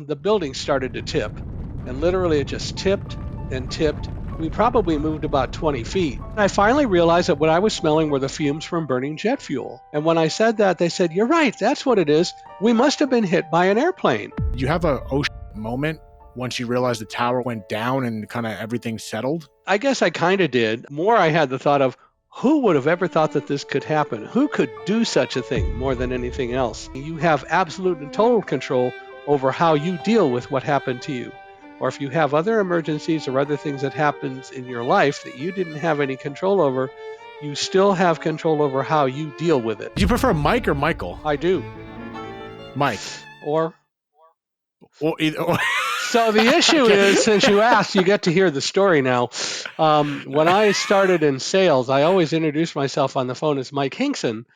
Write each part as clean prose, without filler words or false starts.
the building started to tip. And literally it just tipped and tipped. We probably moved about 20 feet. And I finally realized that what I was smelling were the fumes from burning jet fuel. And when I said that, they said, "You're right, that's what it is. We must have been hit by an airplane." You have a oh moment once you realize the tower went down and kind of everything settled? I guess I kind of did. More, I had the thought of, who would have ever thought that this could happen? Who could do such a thing more than anything else? You have absolute and total control over how you deal with what happened to you. Or if you have other emergencies or other things that happens in your life that you didn't have any control over, you still have control over how you deal with it. Do you prefer Mike or Michael? I do. Mike. Or Or either. Or So the issue is, since you asked, you get to hear the story now. When I started in sales, I always introduced myself on the phone as Mike Hingson,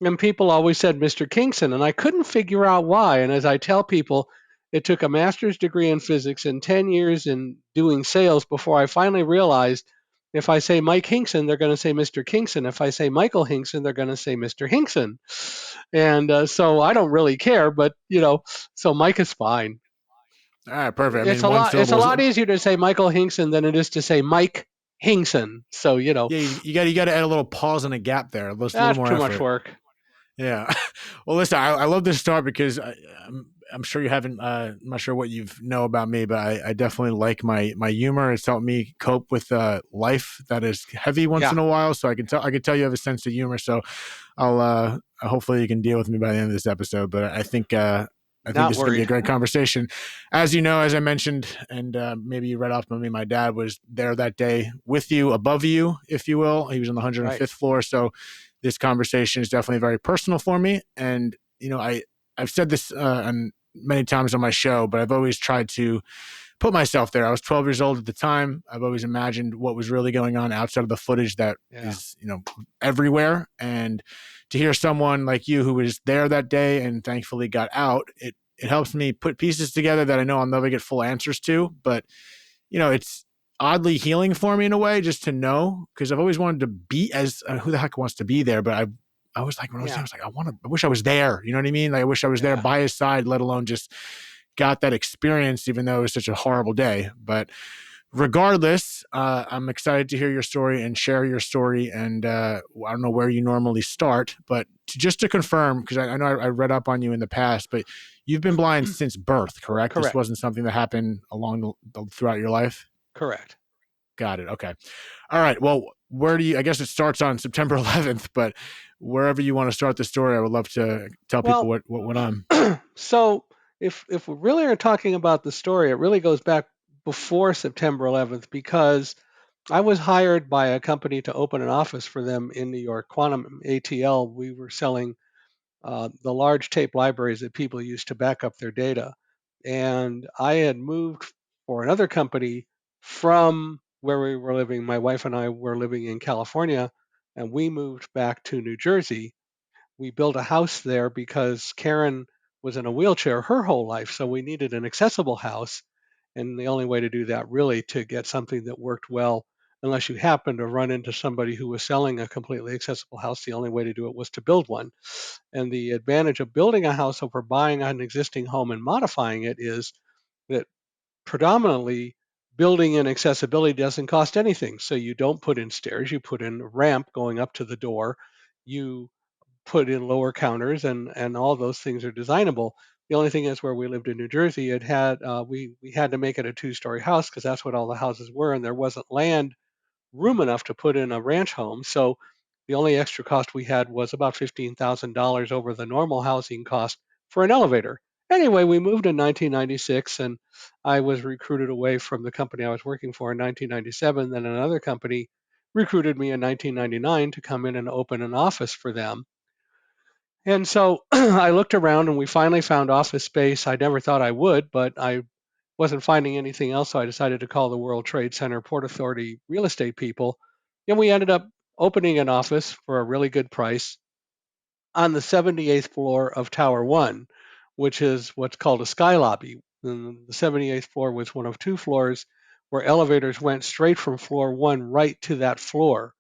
and people always said Mr. Kingson, and I couldn't figure out why. And as I tell people, it took a master's degree in physics and 10 years in doing sales before I finally realized if I say Mike Hingson, they're going to say Mr. Kingson. If I say Michael Hingson, they're going to say Mr. Hingson. And so I don't really care, but so Mike is fine. all right, perfect. I It's mean, a one lot. It's a syllable is lot easier to say Michael Hingson than it is to say Mike Hingson. So yeah. You got to add a little pause and a gap there. A little that's more too much effort. work. Yeah. Well, listen, I love this start because I'm sure you haven't. I'm not sure what you know about me, but I definitely like my humor. It's helped me cope with life that is heavy once Yeah, in a while. So I can tell you have a sense of humor. So I'll hopefully you can deal with me by the end of this episode. But I think not this is going to be a worried. great conversation. As you know, as I mentioned, and maybe you read off of me, my dad was there that day with you, above you, if you will. He was on the Right. 105th floor. So this conversation is definitely very personal for me. And, I've said this many times on my show, but I've always tried to put myself there. I was 12 years old at the time. I've always imagined what was really going on outside of the footage that Yeah. is, everywhere. And to hear someone like you who was there that day and thankfully got out, it helps me put pieces together that I know I'll never get full answers to. But, it's oddly healing for me in a way just to know, because I've always wanted to be as who the heck wants to be there. But I was like, when I was there, I Yeah. was like, I wish I was there. You know what I mean? Like, I wish I was there Yeah. by his side, let alone just got that experience, even though it was such a horrible day. But regardless, I'm excited to hear your story and share your story. And I don't know where you normally start, but just to confirm, because I know I read up on you in the past, but you've been blind since birth, correct? This Correct. wasn't something that happened throughout your life? Correct. Got it. Okay. All right. Well, I guess it starts on September 11th, but wherever you want to start the story, I would love to tell people Well, what went on. so if we really are talking about the story, it really goes back before September 11th because I was hired by a company to open an office for them in New York, Quantum ATL. We were selling the large tape libraries that people use to back up their data. And I had moved for another company from where we were living. My wife and I were living in California, and we moved back to New Jersey. We built a house there because Karen was in a wheelchair her whole life. So we needed an accessible house. And the only way to do that, really, to get something that worked well, unless you happened to run into somebody who was selling a completely accessible house, the only way to do it was to build one. And the advantage of building a house over buying an existing home and modifying it is that predominantly building in accessibility doesn't cost anything. So you don't put in stairs, you put in a ramp going up to the door, you put in lower counters, and all those things are designable. The only thing is where we lived in New Jersey, it had we had to make it a two-story house because that's what all the houses were, and there wasn't land room enough to put in a ranch home. So the only extra cost we had was about $15,000 over the normal housing cost for an elevator. Anyway, we moved in 1996, and I was recruited away from the company I was working for in 1997. Then another company recruited me in 1999 to come in and open an office for them. And so I looked around and we finally found office space. I never thought I would, but I wasn't finding anything else. So I decided to call the World Trade Center Port Authority real estate people. And we ended up opening an office for a really good price on the 78th floor of Tower One, which is what's called a sky lobby. And the 78th floor was one of two floors where elevators went straight from floor one right to that floor,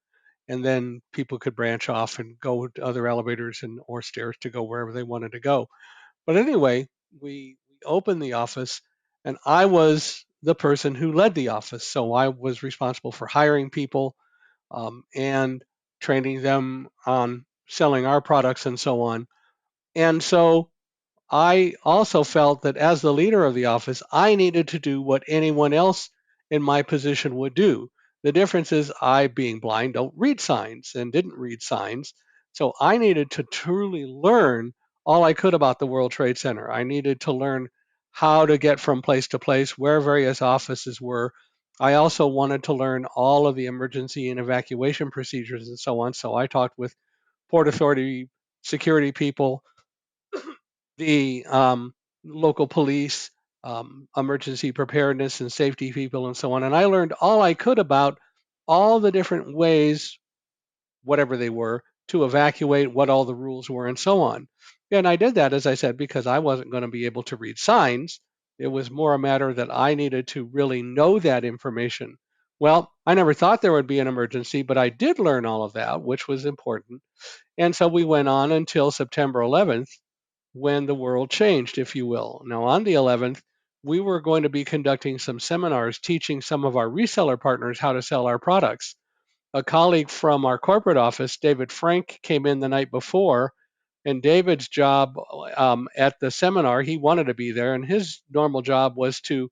and then people could branch off and go to other elevators and or stairs to go wherever they wanted to go. But anyway, we opened the office, and I was the person who led the office. So I was responsible for hiring people and training them on selling our products and so on. And so I also felt that as the leader of the office, I needed to do what anyone else in my position would do. The difference is, I, being blind, don't read signs and didn't read signs. So I needed to truly learn all I could about the World Trade Center. I needed to learn how to get from place to place, where various offices were. I also wanted to learn all of the emergency and evacuation procedures and so on. So I talked with Port Authority security people, the local police, emergency preparedness and safety people, and so on. And I learned all I could about all the different ways, whatever they were, to evacuate, what all the rules were, and so on. And I did that, as I said, because I wasn't going to be able to read signs. It was more a matter that I needed to really know that information. Well, I never thought there would be an emergency, but I did learn all of that, which was important. And so we went on until September 11th, when the world changed, if you will. Now, on the 11th, we were going to be conducting some seminars teaching some of our reseller partners how to sell our products. A colleague from our corporate office, David Frank, came in the night before, and David's job at the seminar, he wanted to be there, and his normal job was to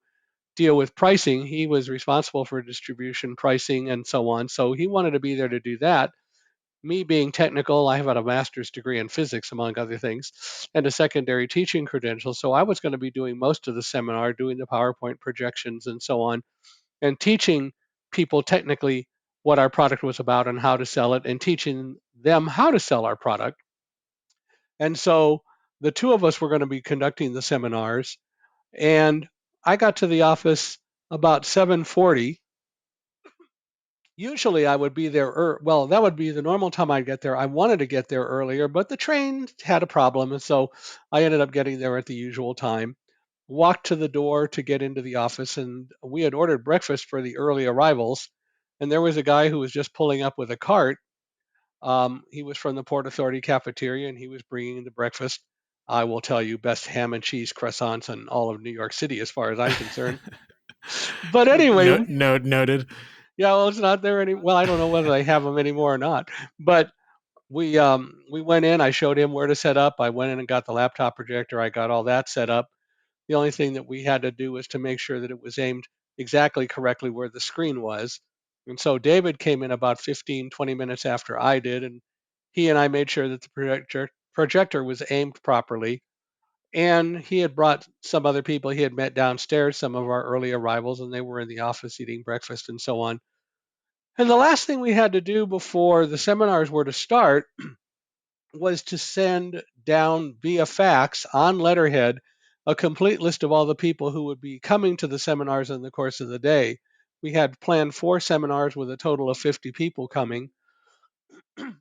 deal with pricing. He was responsible for distribution, pricing, and so on. So he wanted to be there to do that. Me being technical, I have a master's degree in physics, among other things, and a secondary teaching credential. So I was going to be doing most of the seminar, doing the PowerPoint projections and so on, and teaching people technically what our product was about and how to sell it, and teaching them how to sell our product. And so the two of us were going to be conducting the seminars, and I got to the office about 7:40. Usually I would be there, well, that would be the normal time I'd get there. I wanted to get there earlier, but the train had a problem. And so I ended up getting there at the usual time. Walked to the door to get into the office, and we had ordered breakfast for the early arrivals. And there was a guy who was just pulling up with a cart. He was from the Port Authority cafeteria, and he was bringing the breakfast. I will tell you, best ham and cheese croissants in all of New York City, as far as I'm concerned. But anyway, Noted. yeah, well, it's not there any. Well, I don't know whether they have them anymore or not. But we went in. I showed him where to set up. I went in and got the laptop projector. I got all that set up. The only thing that we had to do was to make sure that it was aimed exactly correctly where the screen was. And so David came in about 15, 20 minutes after I did, and he and I made sure that the projector was aimed properly. And he had brought some other people he had met downstairs, some of our early arrivals, and they were in the office eating breakfast and so on. And the last thing we had to do before the seminars were to start was to send down via fax on letterhead a complete list of all the people who would be coming to the seminars in the course of the day. We had planned 4 seminars with a total of 50 people coming.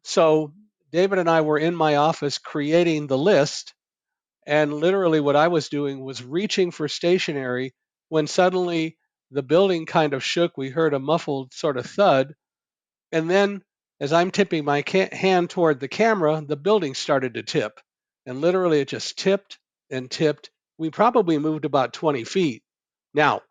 So David and I were in my office creating the list, and literally what I was doing was reaching for stationery when suddenly the building kind of shook. We heard a muffled sort of thud. And then, as I'm tipping my hand toward the camera, the building started to tip. And literally, it just tipped and tipped. We probably moved about 20 feet. Now,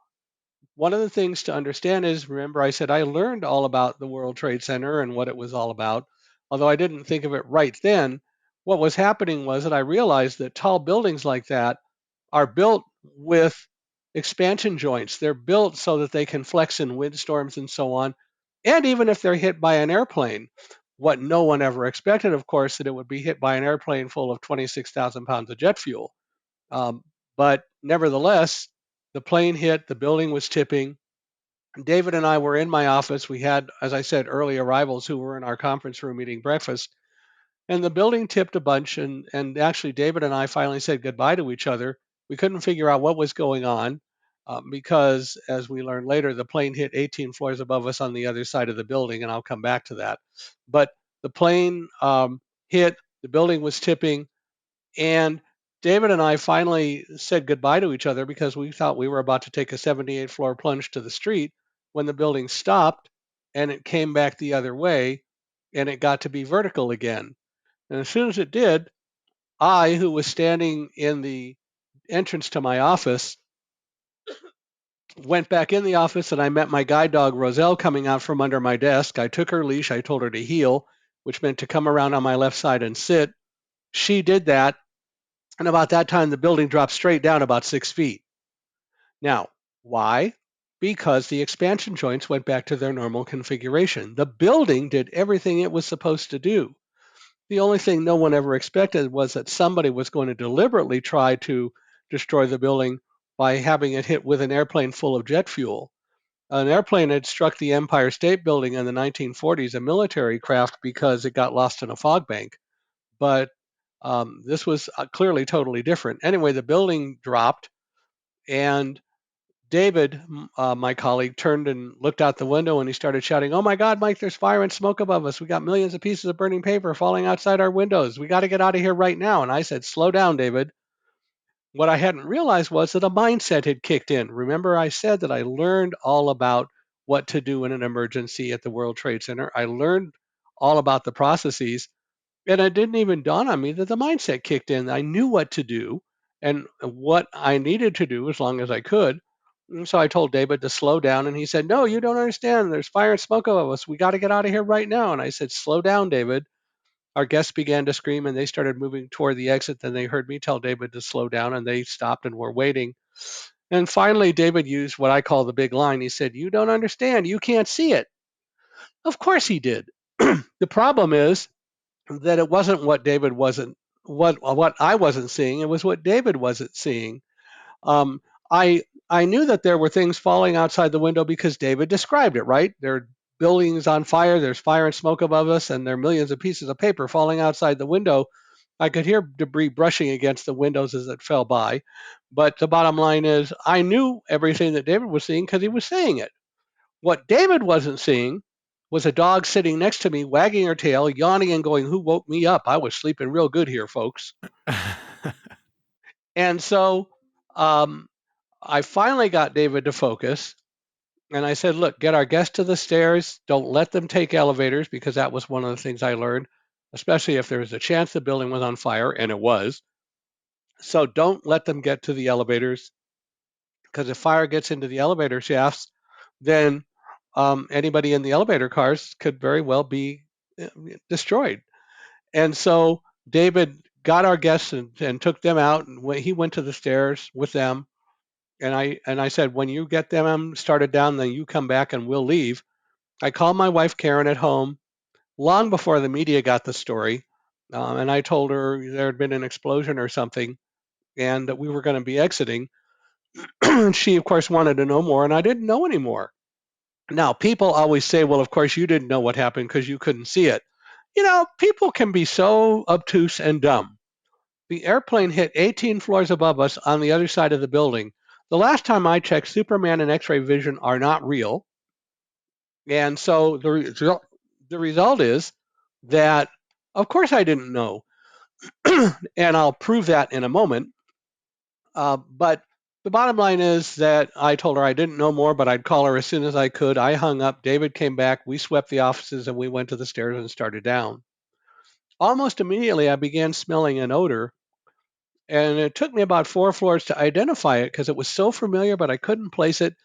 one of the things to understand is, remember, I said I learned all about the World Trade Center and what it was all about. Although I didn't think of it right then, what was happening was that I realized that tall buildings like that are built with expansion joints. They're built so that they can flex in windstorms and so on. And even if they're hit by an airplane, what no one ever expected, of course, that it would be hit by an airplane full of 26,000 pounds of jet fuel. Um, but nevertheless, the plane hit, the building was tipping. David and I were in my office. We had, as I said, early arrivals who were in our conference room eating breakfast. And the building tipped a bunch, and actually David and I finally said goodbye to each other. We couldn't figure out what was going on because, as we learned later, the plane hit 18 floors above us on the other side of the building, and I'll come back to that. But the plane hit, the building was tipping, and David and I finally said goodbye to each other because we thought we were about to take a 78 floor plunge to the street when the building stopped and it came back the other way and it got to be vertical again. And as soon as it did, I, who was standing in the entrance to my office, went back in the office, and I met my guide dog, Roselle, coming out from under my desk. I took her leash. I told her to heel, which meant to come around on my left side and sit. She did that. And about that time, the building dropped straight down about 6 feet. Now, why? Because the expansion joints went back to their normal configuration. The building did everything it was supposed to do. The only thing no one ever expected was that somebody was going to deliberately try to destroy the building by having it hit with an airplane full of jet fuel. An airplane had struck the Empire State Building in the 1940s, a military craft, because it got lost in a fog bank. But this was clearly totally different. Anyway, the building dropped, and David, my colleague, turned and looked out the window and he started shouting, "Oh my God, Mike, there's fire and smoke above us. We got millions of pieces of burning paper falling outside our windows. We got to get out of here right now." And I said, "Slow down, David." What I hadn't realized was that a mindset had kicked in. Remember, I said that I learned all about what to do in an emergency at the World Trade Center. I learned all about the processes, and it didn't even dawn on me that the mindset kicked in. I knew what to do and what I needed to do as long as I could. And so I told David to slow down, and he said, "No, you don't understand. There's fire and smoke above us. We got to get out of here right now." And I said, "Slow down, David." Our guests began to scream, and they started moving toward the exit. Then they heard me tell David to slow down, and they stopped and were waiting. And finally, David used what I call the big line. He said, "You don't understand. You can't see it." Of course he did. The problem is that it wasn't what David wasn't what I wasn't seeing. It was what David wasn't seeing. Um, I knew that there were things falling outside the window because David described it. Right, there are buildings on fire. There's fire and smoke above us, and there are millions of pieces of paper falling outside the window. I could hear debris brushing against the windows as it fell by. But the bottom line is, I knew everything that David was seeing because he was saying it. What David wasn't seeing was a dog sitting next to me, wagging her tail, yawning and going, "Who woke me up? I was sleeping real good here, folks." And so um, I finally got David to focus. And I said, "Look, get our guests to the stairs. Don't let them take elevators," because that was one of the things I learned, especially if there was a chance the building was on fire, and it was. So don't let them get to the elevators, because if fire gets into the elevator shafts, then anybody in the elevator cars could very well be uh, destroyed. And so David got our guests and took them out, and he went to the stairs with them. And I said, "When you get them started down, then you come back and we'll leave." I called my wife Karen at home long before the media got the story, and I told her there had been an explosion or something, and that we were going to be exiting. And she, of course, wanted to know more, and I didn't know anymore. Now, people always say, "Well, of course, you didn't know what happened because you couldn't see it." People can be so obtuse and dumb. The airplane hit 18 floors above us on the other side of the building. The last time I checked, Superman and X ray vision are not real. And so the result is that, of course, I didn't know. And I'll prove that in a moment. But the bottom line is that I told her I didn't know more, but I'd call her as soon as I could. I hung up. David came back. We swept the offices and we went to the stairs and started down. Almost immediately, I began smelling an odor. And it took me about 4 floors to identify it because it was so familiar, but I couldn't place it.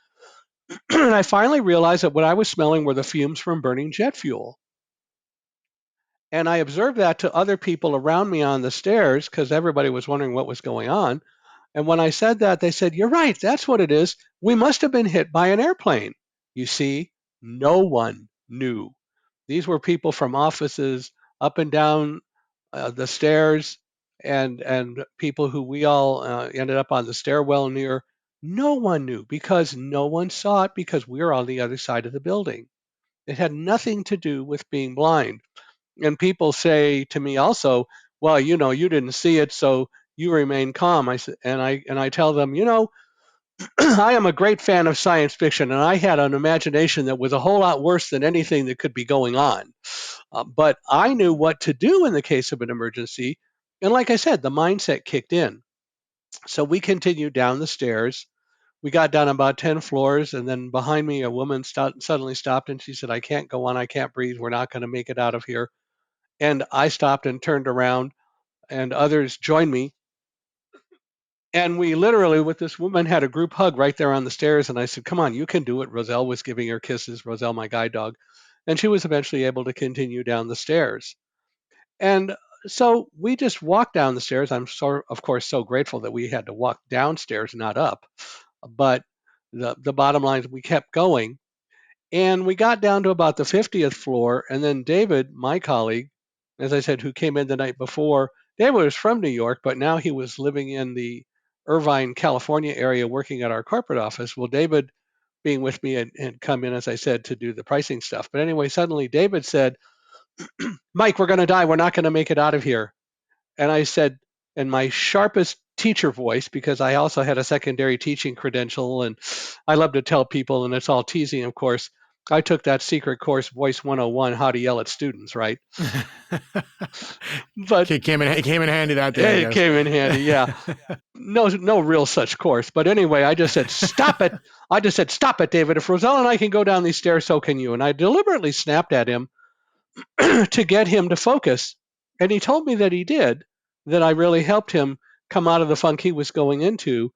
And I finally realized that what I was smelling were the fumes from burning jet fuel. And I observed that to other people around me on the stairs because everybody was wondering what was going on. And when I said that, they said, "You're right. That's what it is. We must have been hit by an airplane." You see, no one knew. These were people from offices up and down the stairs, and people who we all ended up on the stairwell near. No one knew because no one saw it because we were on the other side of the building. It had nothing to do with being blind. And people say to me also, "Well, you didn't see it, so you remain calm." And I tell them, I am a great fan of science fiction, and I had an imagination that was a whole lot worse than anything that could be going on. But I knew what to do in the case of an emergency. And like I said, the mindset kicked in. So we continued down the stairs. We got down about 10 floors, and then behind me, a woman suddenly stopped and she said, "I can't go on. I can't breathe. We're not going to make it out of here." And I stopped and turned around, and others joined me. And we literally, with this woman, had a group hug right there on the stairs. And I said, "Come on, you can do it." Roselle was giving her kisses, Roselle, my guide dog. And she was eventually able to continue down the stairs. And so we just walked down the stairs. I'm so, of course, so grateful that we had to walk downstairs, not up. But the bottom line is we kept going. And we got down to about the 50th floor. And then David, my colleague, as I said, who came in the night before, David was from New York, but now he was living in the Irvine, California area working at our corporate office. Well, David, being with me, had come in, as I said, to do the pricing stuff. But anyway, suddenly David said, "Mike, we're going to die. We're not going to make it out of here." And I said, in my sharpest teacher voice, because I also had a secondary teaching credential and I love to tell people, and it's all teasing, of course. I took that secret course, Voice 101, how to yell at students, right? But It came in handy that day, I it guess. came in handy, yeah. No, no real such course. But anyway, I just said, "Stop it." I just said, "Stop it, David. If Roselle and I can go down these stairs, so can you." And I deliberately snapped at him to get him to focus. And he told me that he did, that I really helped him come out of the funk he was going into.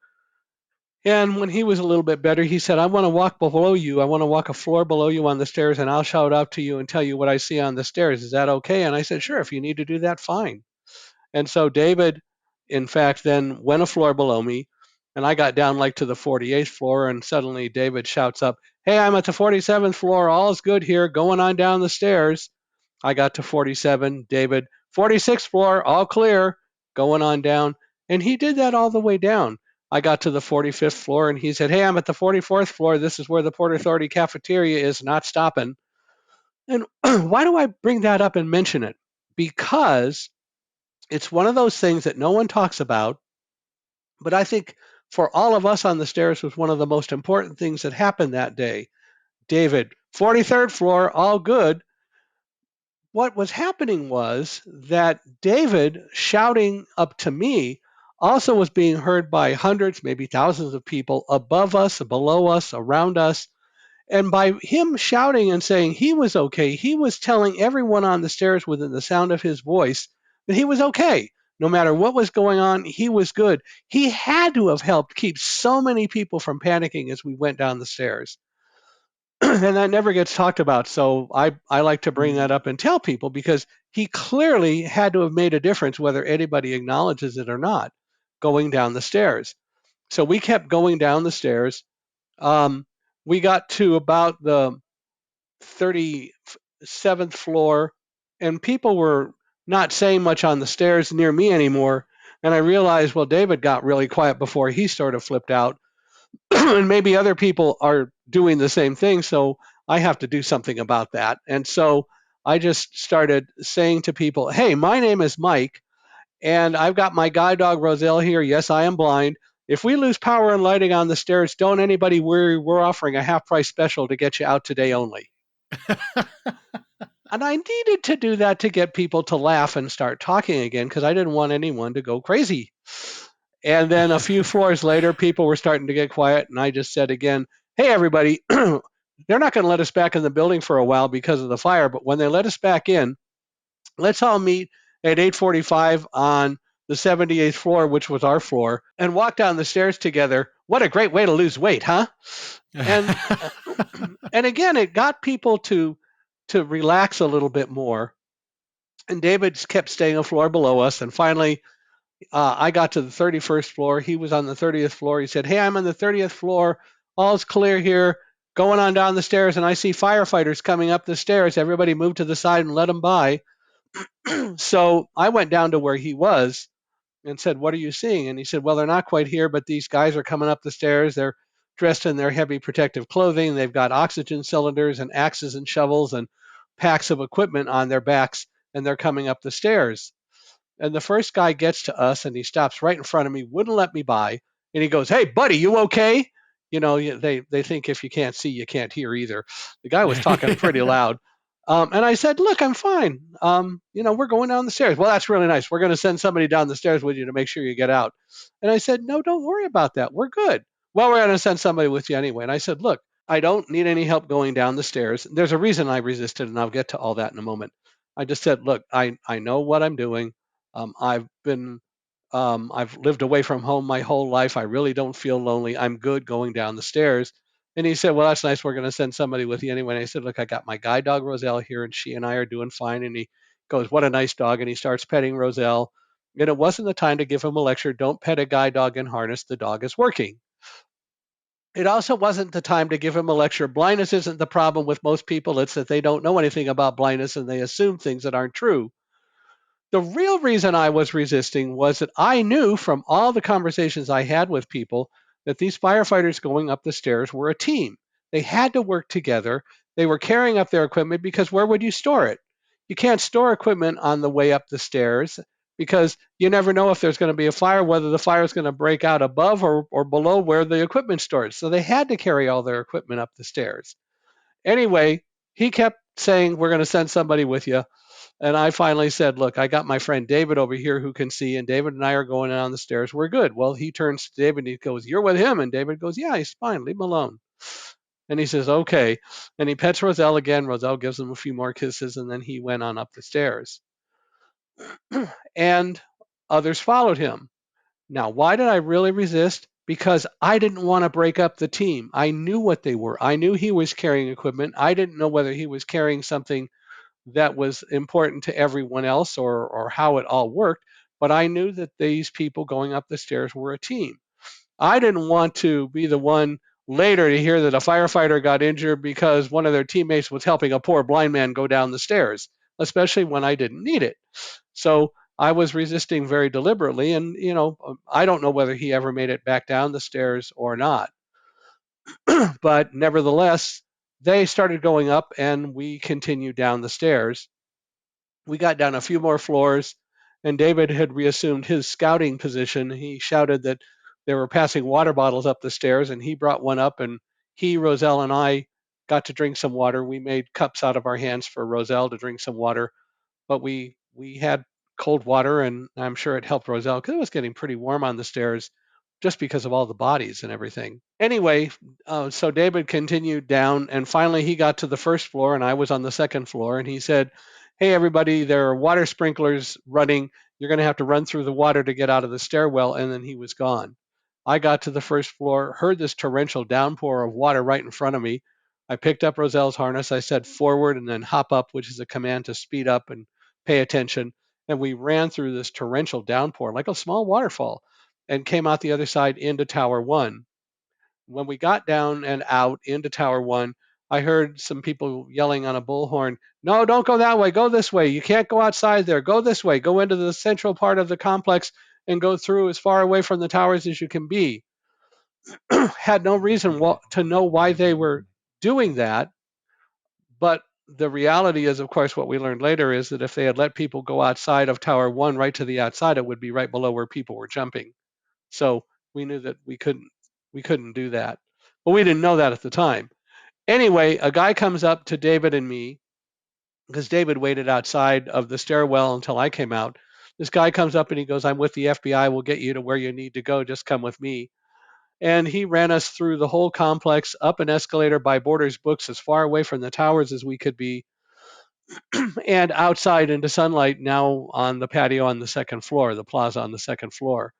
And when he was a little bit better, he said, "I want to walk below you. I want to walk a floor below you on the stairs, and I'll shout out to you and tell you what I see on the stairs. Is that okay?" And I said, "Sure. If you need to do that, fine." And so David, in fact, then went a floor below me. And I got down like to the 48th floor, and suddenly David shouts up, "Hey, I'm at the 47th floor. All's good here. Going on down the stairs." I got to 47. David, 46th floor, all clear, going on down. And he did that all the way down. I got to the 45th floor and he said, "Hey, I'm at the 44th floor. This is where the Port Authority cafeteria is, not stopping." And why do I bring that up and mention it? Because it's one of those things that no one talks about, but I think for all of us on the stairs was one of the most important things that happened that day. David, 43rd floor, all good. What was happening was that David shouting up to me also was being heard by hundreds, maybe thousands of people above us, below us, around us. And by him shouting and saying he was okay, he was telling everyone on the stairs within the sound of his voice that he was okay. No matter what was going on, he was good. He had to have helped keep so many people from panicking as we went down the stairs. And that never gets talked about. So I like to bring that up and tell people because he clearly had to have made a difference, whether anybody acknowledges it or not, going down the stairs. So we kept going down the stairs. Um, we got to about the 37th floor, and people were not saying much on the stairs near me anymore. And I realized, well, David got really quiet before he sort of flipped out. And maybe other people are doing the same thing. So I have to do something about that. And so I just started saying to people, "Hey, my name is Mike, and I've got my guide dog Roselle here. Yes, I am blind. If we lose power and lighting on the stairs, don't anybody worry. We're offering a half price special to get you out today only." And I needed to do that to get people to laugh and start talking again because I didn't want anyone to go crazy. And then a few floors later, people were starting to get quiet, and I just said again, "Hey, everybody, they're not going to let us back in the building for a while because of the fire, but when they let us back in, let's all meet at 8:45 on the 78th floor, which was our floor, and walk down the stairs together. What a great way to lose weight, huh?" And and again, it got people to relax a little bit more. And David kept staying a floor below us, and finally I got to the 31st floor. He was on the 30th floor. He said, "Hey, I'm on the 30th floor. All's clear here. Going on down the stairs, and I see firefighters coming up the stairs. Everybody move to the side and let them by." So I went down to where he was and said, "What are you seeing?" And he said, "Well, they're not quite here, but these guys are coming up the stairs. They're dressed in their heavy protective clothing. They've got oxygen cylinders and axes and shovels and packs of equipment on their backs, and they're coming up the stairs." And the first guy gets to us and he stops right in front of me, wouldn't let me by. And he goes, "Hey, buddy, you okay?" You know, they think if you can't see, you can't hear either. The guy was talking pretty loud. And I said, "Look, I'm fine. We're going down the stairs." "Well, that's really nice. We're going to send somebody down the stairs with you to make sure you get out." And I said, "No, don't worry about that. We're good." "Well, we're going to send somebody with you anyway." And I said, "Look, I don't need any help going down the stairs. There's a reason I resisted, and I'll get to all that in a moment." I just said, "Look, I know what I'm doing. I've been I've lived away from home my whole life. I really don't feel lonely. I'm good going down the stairs. And he said, well, that's nice. We're going to send somebody with you anyway. And I said, look, I got my guide dog, Roselle, here, and she and I are doing fine. And he goes, what a nice dog. And he starts petting Roselle. And it wasn't the time to give him a lecture. Don't pet a guide dog in harness. The dog is working. It also wasn't the time to give him a lecture. Blindness isn't the problem with most people. It's that they don't know anything about blindness and they assume things that aren't true. The real reason I was resisting was that I knew from all the conversations I had with people that these firefighters going up the stairs were a team. They had to work together. They were carrying up their equipment because where would you store it? You can't store equipment on the way up the stairs because you never know if there's going to be a fire, whether the fire is going to break out above or below where the equipment's stored. So they had to carry all their equipment up the stairs. Anyway, he kept saying, we're going to send somebody with you. And I finally said, look, I got my friend David over here who can see, and David and I are going down the stairs. We're good. Well, he turns to David and he goes, you're with him. And David goes, yeah, he's fine. Leave him alone. And he says, okay. And he pets Roselle again. Roselle gives him a few more kisses, and then he went on up the stairs. And others followed him. Now, why did I really resist? Because I didn't want to break up the team. I knew what they were. I knew he was carrying equipment. I didn't know whether he was carrying something that was important to everyone else or how it all worked. But I knew that these people going up the stairs were a team. I didn't want to be the one later to hear that a firefighter got injured because one of their teammates was helping a poor blind man go down the stairs, especially when I didn't need it. So I was resisting very deliberately. And, I don't know whether he ever made it back down the stairs or not. But nevertheless, they started going up and we continued down the stairs. We got down a few more floors, and David had reassumed his scouting position. He shouted that they were passing water bottles up the stairs, and he brought one up, and he, Roselle, and I got to drink some water. We made cups out of our hands for Roselle to drink some water, but we had cold water, and I'm sure it helped Roselle because it was getting pretty warm on the stairs just because of all the bodies and everything. Anyway, so David continued down, and finally he got to the first floor, and I was on the second floor, and he said, hey, everybody, there are water sprinklers running. You're going to have to run through the water to get out of the stairwell, and then he was gone. I got to the first floor, heard this torrential downpour of water right in front of me. I picked up Roselle's harness. I said forward and then hop up, which is a command to speed up and pay attention. And we ran through this torrential downpour like a small waterfall and came out the other side into Tower 1. When we got down and out into Tower 1, I heard some people yelling on a bullhorn, no, don't go that way. Go this way. You can't go outside there. Go this way. Go into the central part of the complex and go through as far away from the towers as you can be. Had no reason to know why they were doing that. But the reality is, of course, what we learned later is that if they had let people go outside of Tower 1 right to the outside, it would be right below where people were jumping. So we knew that we couldn't do that. But we didn't know that at the time. Anyway, a guy comes up to David and me because David waited outside of the stairwell until I came out. This guy comes up and he goes, I'm with the FBI. We'll get you to where you need to go. Just come with me. And he ran us through the whole complex, up an escalator by Borders Books, as far away from the towers as we could be, and outside into sunlight now on the patio on the second floor, the plaza on the second floor.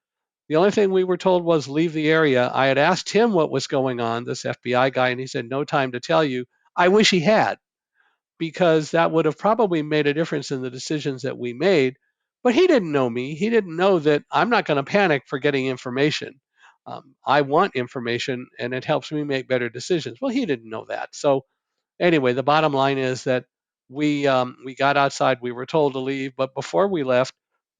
The only thing we were told was leave the area. I had asked him what was going on, this FBI guy, and he said, no time to tell you. I wish he had, because that would have probably made a difference in the decisions that we made. But he didn't know me. He didn't know that I'm not going to panic for getting information. I want information, and it helps me make better decisions. Well, he didn't know that. So anyway, the bottom line is that we got outside. We were told to leave, but before we left,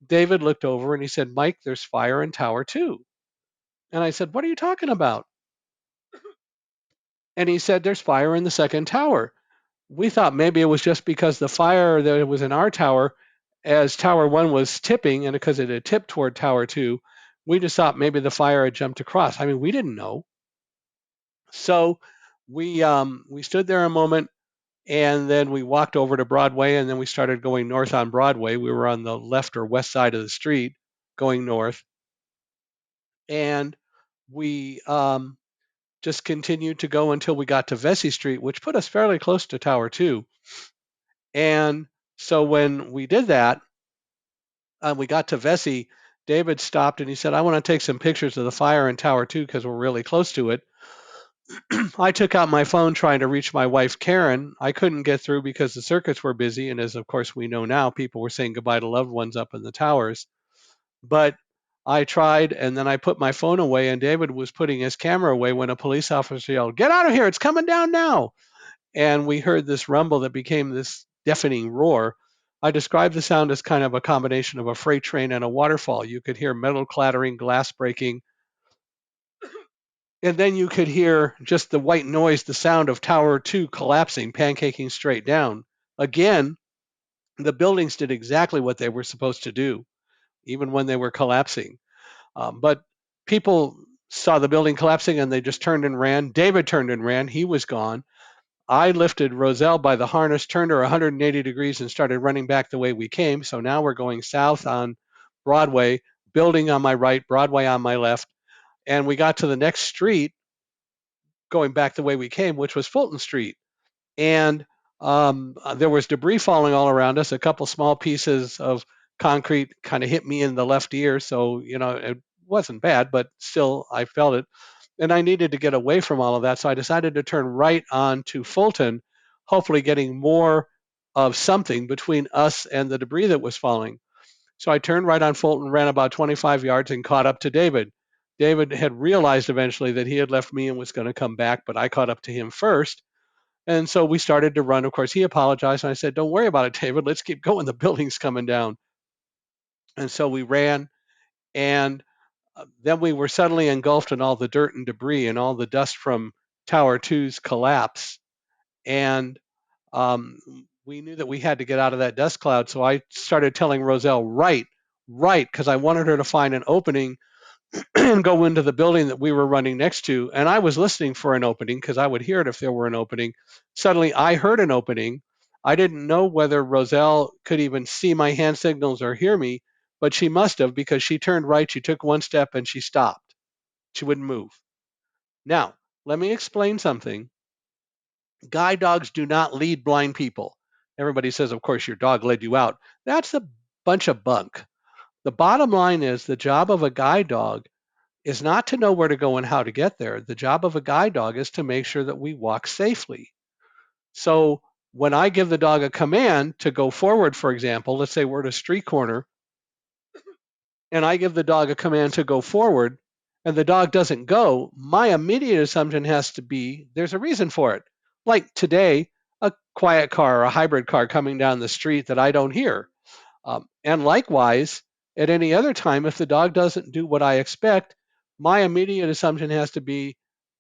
David looked over and he said, "Mike, there's fire in Tower 2." And I said, "What are you talking about?" And he said, "There's fire in the second tower." We thought maybe it was just because the fire that was in our tower, as Tower 1 was tipping, and because it had tipped toward Tower 2, we just thought maybe the fire had jumped across. I mean, we didn't know. So we stood there a moment, and then we walked over to Broadway, and then we started going north on Broadway. We were on the left or west side of the street going north, and we just continued to go until we got to Vesey Street, which put us fairly close to Tower 2. And so when we did that, we got to Vesey. David stopped and he said, I want to take some pictures of the fire in Tower 2 because we're really close to it. I took out my phone trying to reach my wife, Karen. I couldn't get through because the circuits were busy. And as of course we know now, people were saying goodbye to loved ones up in the towers. But I tried and then I put my phone away and David was putting his camera away when a police officer yelled, Get out of here, it's coming down now. And we heard this rumble that became this deafening roar. I described the sound as kind of a combination of a freight train and a waterfall. You could hear metal clattering, glass breaking, and then you could hear just the white noise, the sound of Tower 2 collapsing, pancaking straight down. Again, the buildings did exactly what they were supposed to do, even when they were collapsing. But people saw the building collapsing and they just turned and ran. David turned and ran. He was gone. I lifted Roselle by the harness, turned her 180 degrees, and started running back the way we came. So now we're going south on Broadway, building on my right, Broadway on my left. And we got to the next street going back the way we came, which was Fulton Street. And there was debris falling all around us. A couple small pieces of concrete kind of hit me in the left ear. So, it wasn't bad, but still I felt it. And I needed to get away from all of that. So I decided to turn right on to Fulton, hopefully getting more of something between us and the debris that was falling. So I turned right on Fulton, ran about 25 yards, and caught up to David. David had realized eventually that he had left me and was going to come back, but I caught up to him first. And so we started to run. Of course, he apologized. And I said, Don't worry about it, David. Let's keep going. The building's coming down. And so we ran. And then we were suddenly engulfed in all the dirt and debris and all the dust from Tower Two's collapse. And um, we knew that we had to get out of that dust cloud. So I started telling Roselle, right, because I wanted her to find an opening and go into the building that we were running next to. And I was listening for an opening because I would hear it if there were an opening. Suddenly I heard an opening. I didn't know whether Roselle could even see my hand signals or hear me, but she must have because she turned right, she took one step, and she stopped. She wouldn't move. Now, let me explain something. Guide dogs do not lead blind people. Everybody says, of course, your dog led you out. That's a bunch of bunk. The bottom line is the job of a guide dog is not to know where to go and how to get there. The job of a guide dog is to make sure that we walk safely. So when I give the dog a command to go forward, for example, let's say we're at a street corner and I give the dog a command to go forward and the dog doesn't go, my immediate assumption has to be there's a reason for it. Like today, a quiet car or a hybrid car coming down the street that I don't hear. And likewise, at any other time, if the dog doesn't do what I expect, my immediate assumption has to be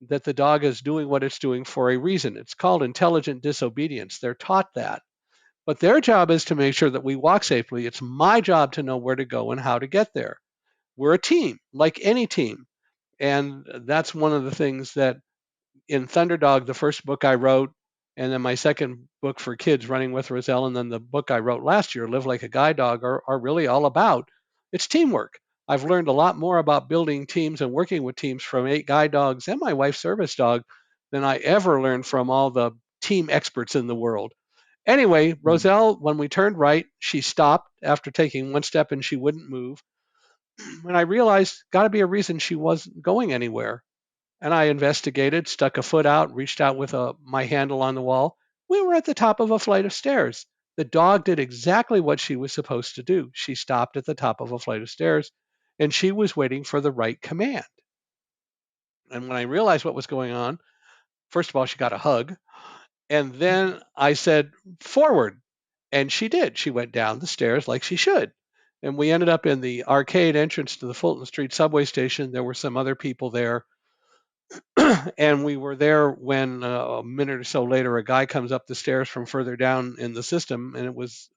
that the dog is doing what it's doing for a reason. It's called intelligent disobedience. They're taught that. But their job is to make sure that we walk safely. It's my job to know where to go and how to get there. We're a team, like any team. And that's one of the things that in Thunderdog, the first book I wrote, and then my second book for kids, Running with Roselle, and then the book I wrote last year, Live Like a Guide Dog, are really all about. It's teamwork. I've learned a lot more about building teams and working with teams from 8 guide dogs and my wife's service dog than I ever learned from all the team experts in the world. Anyway, Roselle, when we turned right, she stopped after taking one step and she wouldn't move. And I realized, got to be a reason she wasn't going anywhere. And I investigated, stuck a foot out, reached out with my handle on the wall. We were at the top of a flight of stairs. The dog did exactly what she was supposed to do. She stopped at the top of a flight of stairs and she was waiting for the right command. And when I realized what was going on, first of all, she got a hug. And then I said, forward. And she did. She went down the stairs like she should. And we ended up in the arcade entrance to the Fulton Street subway station. There were some other people there. And we were there when a minute or so later, a guy comes up the stairs from further down in the system, and it was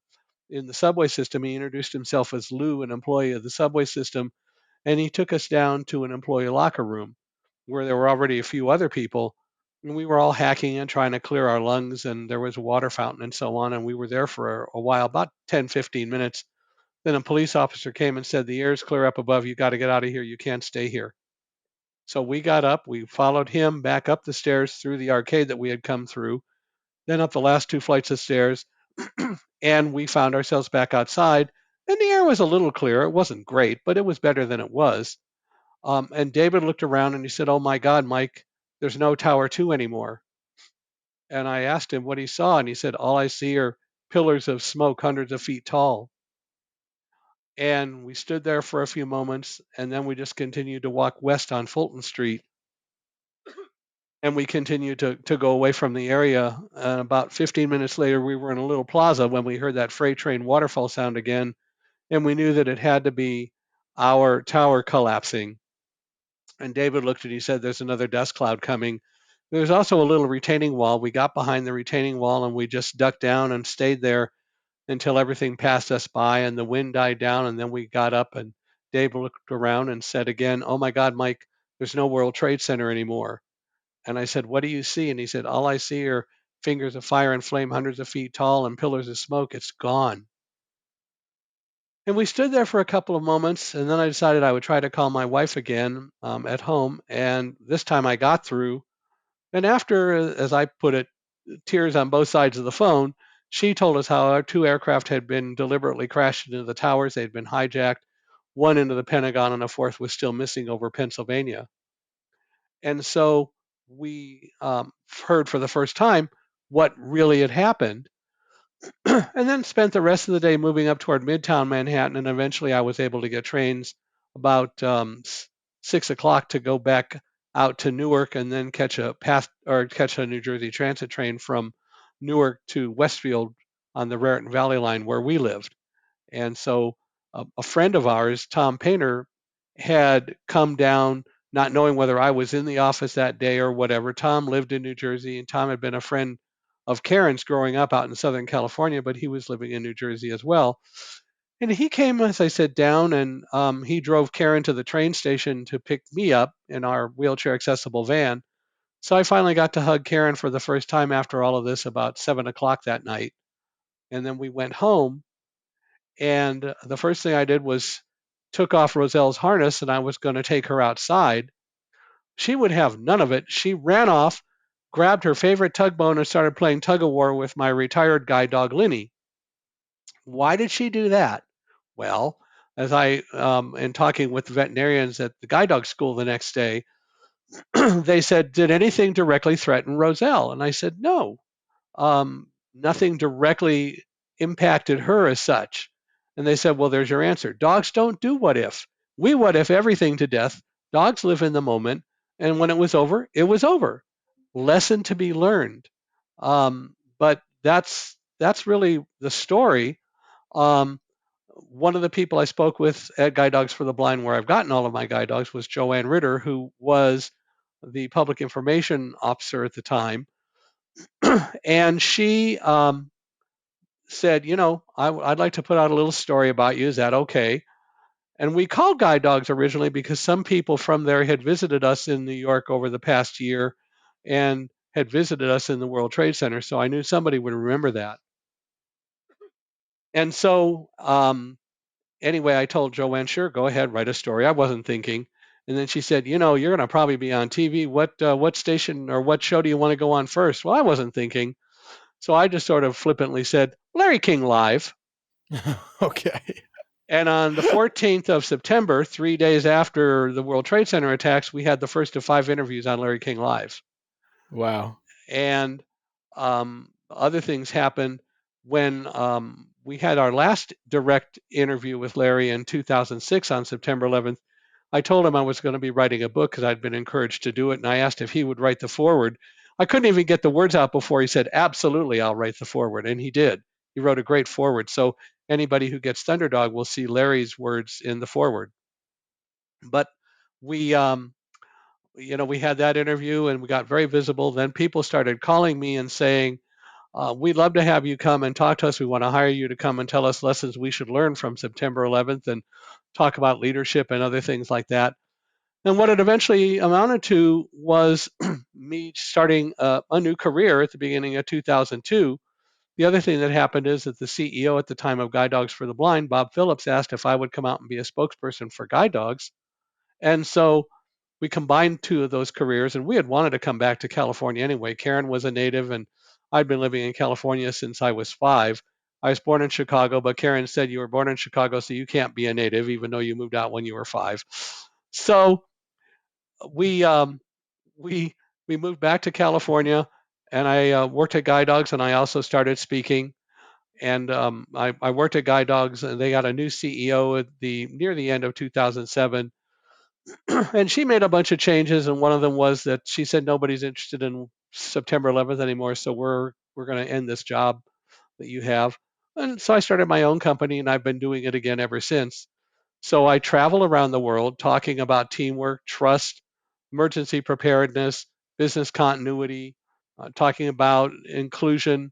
in the subway system. He introduced himself as Lou, an employee of the subway system, and he took us down to an employee locker room where there were already a few other people. And we were all hacking and trying to clear our lungs, and there was a water fountain and so on. And we were there for a while, about 10, 15 minutes. Then a police officer came and said, The air is clear up above. You got to get out of here. You can't stay here. So we got up, we followed him back up the stairs through the arcade that we had come through, then up the last 2 flights of stairs, and we found ourselves back outside. And the air was a little clearer. It wasn't great, but it was better than it was. And David looked around and he said, "Oh my God, Mike, there's no Tower 2 anymore." And I asked him what he saw, and he said, "All I see are pillars of smoke hundreds of feet tall." And we stood there for a few moments, and then we just continued to walk west on Fulton Street. And we continued to go away from the area. And about 15 minutes later, we were in a little plaza when we heard that freight train waterfall sound again. And we knew that it had to be our tower collapsing. And David looked and he said, "There's another dust cloud coming." There's also a little retaining wall. We got behind the retaining wall and we just ducked down and stayed there until everything passed us by and the wind died down. And then we got up and David looked around and said again, "Oh my God, Mike, there's no World Trade Center anymore." And I said, "What do you see?" And he said, "All I see are fingers of fire and flame hundreds of feet tall and pillars of smoke. It's gone." And we stood there for a couple of moments, and then I decided I would try to call my wife again at home. And this time I got through. And after, as I put it, tears on both sides of the phone, she told us how our two aircraft had been deliberately crashed into the towers. They'd been hijacked, one into the Pentagon, and a fourth was still missing over Pennsylvania. And so we heard for the first time what really had happened. And then spent the rest of the day moving up toward Midtown Manhattan. And eventually I was able to get trains about 6 o'clock to go back out to Newark and then catch a New Jersey Transit train from Newark to Westfield on the Raritan Valley line where we lived. And so a friend of ours, Tom Painter, had come down not knowing whether I was in the office that day or whatever. Tom lived in New Jersey, and Tom had been a friend of Karen's growing up out in Southern California, but he was living in New Jersey as well. And he came, as I said, down and he drove Karen to the train station to pick me up in our wheelchair accessible van. So I finally got to hug Karen for the first time after all of this about 7 o'clock that night. And then we went home. And the first thing I did was took off Roselle's harness and I was going to take her outside. She would have none of it. She ran off, grabbed her favorite tugboat, and started playing tug of war with my retired guide dog, Linny. Why did she do that? Well, as in talking with the veterinarians at the guide dog school the next day, they said, "Did anything directly threaten Roselle?" And I said, "No. Nothing directly impacted her as such." And they said, "Well, there's your answer. Dogs don't do what if. We what if everything to death. Dogs live in the moment. And when it was over, it was over. Lesson to be learned." But that's really the story. Um, One of the people I spoke with at Guide Dogs for the Blind, where I've gotten all of my guide dogs, was Joanne Ritter, who was the public information officer at the time. And she said, I'd like to put out a little story about you. Is that okay?" And we called guide dogs originally because some people from there had visited us in New York over the past year and had visited us in the World Trade Center. So I knew somebody would remember that. And so, anyway, I told Joanne, "Sure, go ahead, write a story." I wasn't thinking. And then she said, "You're going to probably be on TV. What station or what show do you want to go on first?" Well, I wasn't thinking. So I just sort of flippantly said, "Larry King Live." Okay. And on the 14th of September, 3 days after the World Trade Center attacks, we had the first of 5 interviews on Larry King Live. Wow. And other things happened when we had our last direct interview with Larry in 2006 on September 11th. I told him I was going to be writing a book because I'd been encouraged to do it. And I asked if he would write the foreword. I couldn't even get the words out before he said, "Absolutely, I'll write the foreword." And he did. He wrote a great foreword. So anybody who gets Thunderdog will see Larry's words in the foreword. But we, we had that interview and we got very visible. Then people started calling me and saying, "We'd love to have you come and talk to us. We want to hire you to come and tell us lessons we should learn from September 11th and talk about leadership and other things like that." And what it eventually amounted to was me starting a new career at the beginning of 2002. The other thing that happened is that the CEO at the time of Guide Dogs for the Blind, Bob Phillips, asked if I would come out and be a spokesperson for Guide Dogs. And so we combined two of those careers, and we had wanted to come back to California anyway. Karen was a native, and I'd been living in California since I was 5. I was born in Chicago, but Karen said you were born in Chicago, so you can't be a native, even though you moved out when you were 5. So we we we moved back to California, and I worked at Guide Dogs, and I also started speaking. And I worked at Guide Dogs, and they got a new CEO at the near the end of 2007, and she made a bunch of changes. And one of them was that she said nobody's interested in September 11th anymore, so we're going to end this job that you have. And so I started my own company, and I've been doing it again ever since. So I travel around the world talking about teamwork, trust, emergency preparedness, business continuity, talking about inclusion,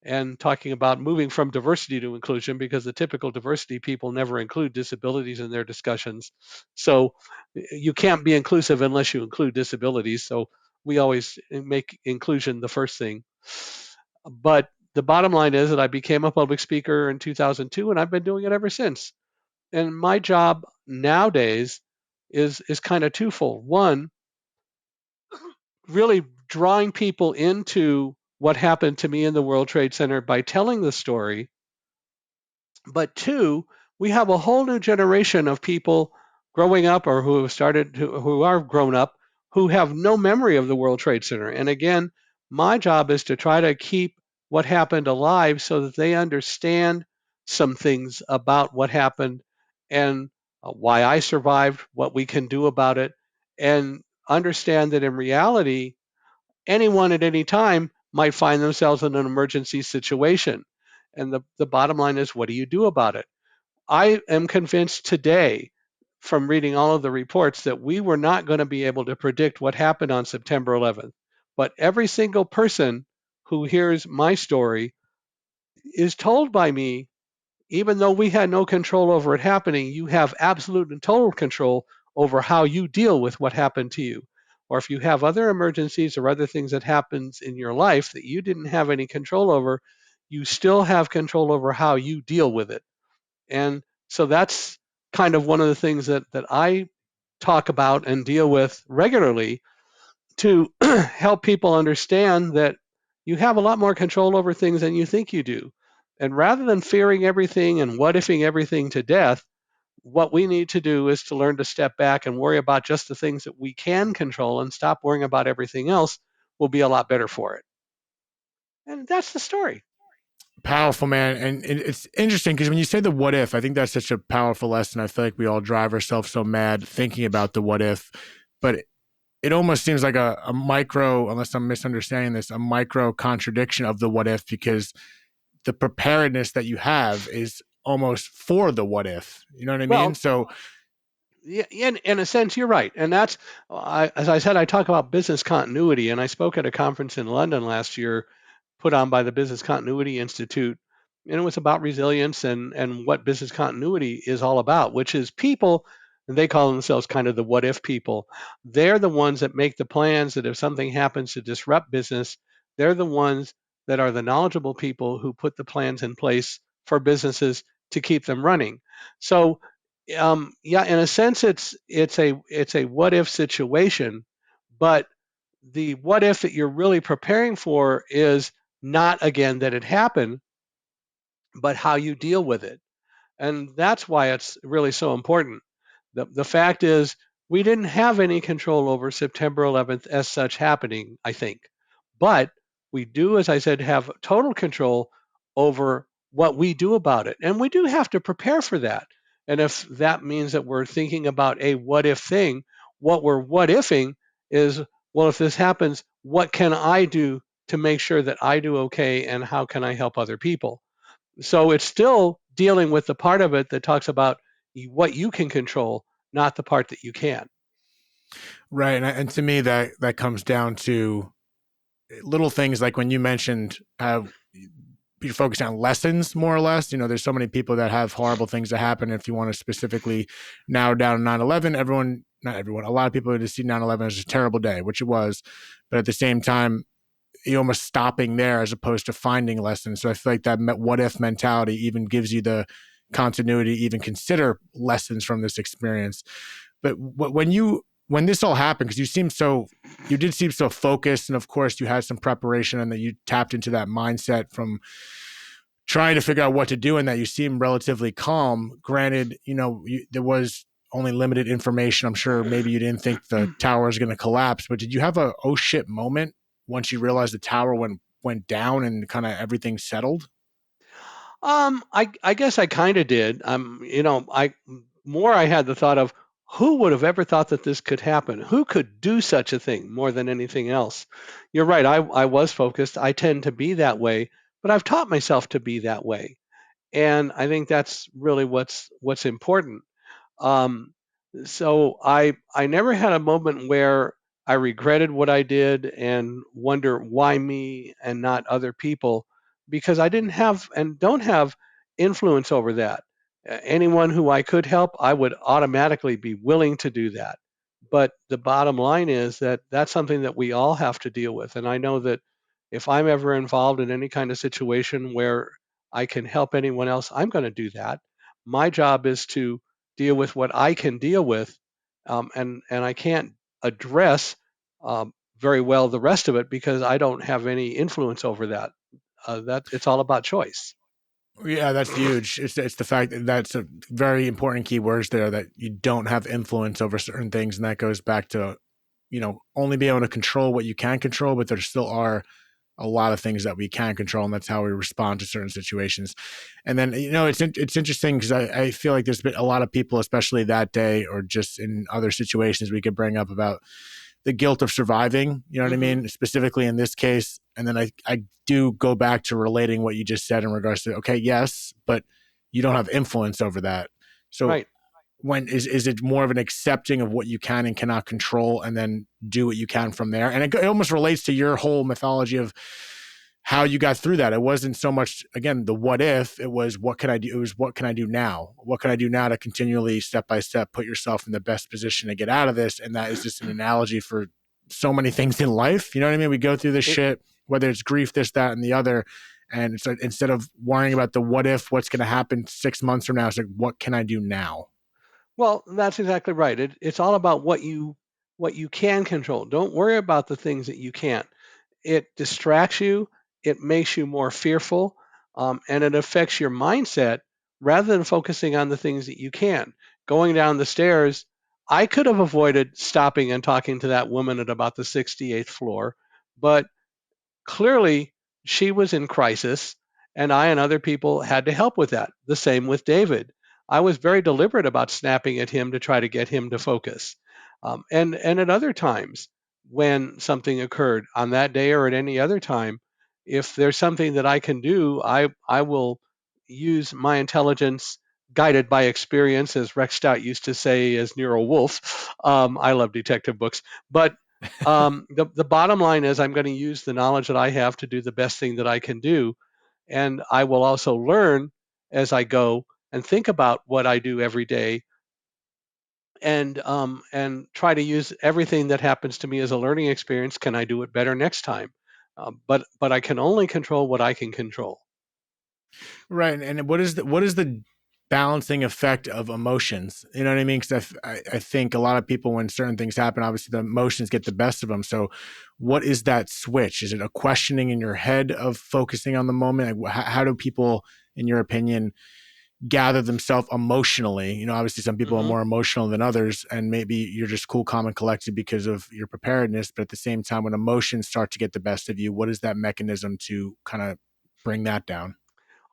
and talking about moving from diversity to inclusion, because the typical diversity people never include disabilities in their discussions. So you can't be inclusive unless you include disabilities. So we always make inclusion the first thing. But the bottom line is that I became a public speaker in 2002, and I've been doing it ever since. And my job nowadays is kind of twofold. One, really drawing people into what happened to me in the World Trade Center by telling the story. But two, we have a whole new generation of people growing up, or who have started who are grown up, who have no memory of the World Trade Center. And again, my job is to try to keep what happened alive so that they understand some things about what happened, and why I survived, what we can do about it, and understand that in reality, anyone at any time might find themselves in an emergency situation. And the bottom line is, what do you do about it? I am convinced today, from reading all of the reports, that we were not going to be able to predict what happened on September 11th. But every single person who hears my story is told by me, even though we had no control over it happening, you have absolute and total control over how you deal with what happened to you. Or if you have other emergencies or other things that happens in your life that you didn't have any control over, you still have control over how you deal with it. And so that's kind of one of the things that I talk about and deal with regularly, to help people understand that you have a lot more control over things than you think you do. And rather than fearing everything and what ifing everything to death, what we need to do is to learn to step back and worry about just the things that we can control, and stop worrying about everything else. Will be a lot better for it. And that's the story. Powerful, man. And it's interesting because when you say the what if, I think that's such a powerful lesson. I feel like we all drive ourselves so mad thinking about the what if, but it almost seems like a micro, unless I'm misunderstanding this, a micro contradiction of the what if, because the preparedness that you have is almost for the what if. You know what I mean? Well, So, yeah, in a sense, you're right. And that's, as I said, I talk about business continuity. And I spoke at a conference in London last year, put on by the Business Continuity Institute. And it was about resilience, and what business continuity is all about, which is people, and they call themselves kind of the what if people. They're the ones that make the plans, that if something happens to disrupt business, they're the ones that are the knowledgeable people who put the plans in place for businesses to keep them running. So yeah, in a sense, it's a what if situation, but the what if that you're really preparing for is not, again, that it happened, but how you deal with it. And that's why it's really so important. The fact is, we didn't have any control over September 11th as such happening, I think. But we do, as I said, have total control over what we do about it. And we do have to prepare for that. And if that means that we're thinking about a what if thing, what we're what ifing is, well, if this happens, what can I do to make sure that I do okay, and how can I help other people? So it's still dealing with the part of it that talks about what you can control, not the part that you can't. right. And to me, that comes down to little things like when you mentioned how you're focused on lessons, more or less. You know, there's so many people that have horrible things that happen. If you want to specifically narrow down 9/11, everyone, not everyone, a lot of people just see 9/11 as a terrible day, which it was. But at the same time, you're almost stopping there as opposed to finding lessons. So I feel like that what if mentality even gives you the continuity to even consider lessons from this experience. But when this all happened, because you did seem so focused, and of course you had some preparation, and that you tapped into that mindset from trying to figure out what to do in that. You seem relatively calm. Granted, there was only limited information. I'm sure maybe you didn't think the tower was going to collapse, but did you have a oh shit moment once you realized the tower went down and kind of everything settled? I guess I kind of did. I had the thought of who would have ever thought that this could happen? Who could do such a thing more than anything else? You're right. I was focused. I tend to be that way, but I've taught myself to be that way, and I think that's really what's important. Um, so I never had a moment where I regretted what I did and wonder why me and not other people, because I didn't have and don't have influence over that. Anyone who I could help, I would automatically be willing to do that. But the bottom line is that that's something that we all have to deal with. And I know that if I'm ever involved in any kind of situation where I can help anyone else, I'm going to do that. My job is to deal with what I can deal with, and I can't address very well the rest of it because I don't have any influence over that. That it's all about choice. Yeah, that's huge. It's the fact that that's a very important key words there, that you don't have influence over certain things, and that goes back to only be able to control what you can control, but there still are a lot of things that we can control, and that's how we respond to certain situations. And then it's interesting because I feel like there's been a lot of people, especially that day or just in other situations, we could bring up about the guilt of surviving. You know what I Hmm. mean? Specifically in this case. And then I do go back to relating what you just said in regards to, okay, yes, but you don't have influence over that. So Right. when is it more of an accepting of what you can and cannot control, and then do what you can from there? And it almost relates to your whole mythology of how you got through that. It wasn't so much, again, the what if, it was what can I do? It was what can I do now? What can I do now to continually, step by step, put yourself in the best position to get out of this? And that is just an analogy for so many things in life. You know what I mean? We go through this It, shit, whether it's grief, this, that, and the other. And so instead of worrying about the what if, what's going to happen 6 months from now, it's like, what can I do now? well, that's exactly right. It's all about what you can control. Don't worry about the things that you can't. It distracts you, it makes you more fearful, and it affects your mindset rather than focusing on the things that you can. Going down the stairs, I could have avoided stopping and talking to that woman at about the 68th floor, but clearly she was in crisis, and I and other people had to help with that. The same with David. I was very deliberate about snapping at him to try to get him to focus. And at other times when something occurred on that day or at any other time, if there's something that I can do, I will use my intelligence guided by experience, as Rex Stout used to say as Nero Wolfe. I love detective books, but the bottom line is I'm going to use the knowledge that I have to do the best thing that I can do. And I will also learn as I go and think about what I do every day and try to use everything that happens to me as a learning experience. Can I do it better next time? But I can only control what I can control. Right. And what is the balancing effect of emotions? You know what I mean? Because I think a lot of people, when certain things happen, obviously the emotions get the best of them. So, what is that switch? Is it a questioning in your head of focusing on the moment? Like, how do people, in your opinion, gather themselves emotionally? Obviously some people are Hmm. more emotional than others, and maybe you're just cool, calm, and collected because of your preparedness. But at the same time, when emotions start to get the best of you, what is that mechanism to kind of bring that down?